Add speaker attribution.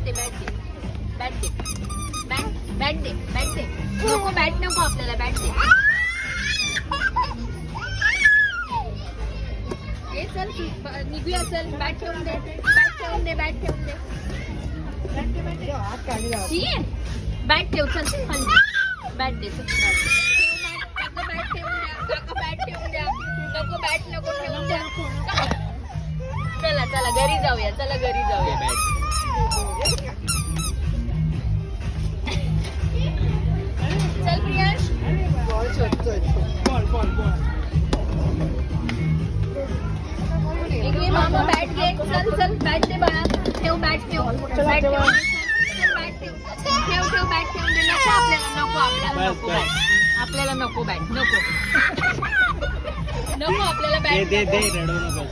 Speaker 1: दे bat दे bat दे नको bat नको आपल्याला बॅट दे ए चल निघूया चल बॅट ठेवून दे बॅट ठेवून दे ठीक आहे बॅट ठेव चल बॅट दे चल बॅट ठेवून द्या नको बॅट ठेवून द्या चला घरी जाऊया चल प्रियांश इकडे मामा बॅट घे चल बॅट दे बाळा ठेव बॅट ठेव बॅट ठेव बॅट ठेवून दे आपल्याला नको बॅट नको आपल्याला बॅट
Speaker 2: दे रडू नको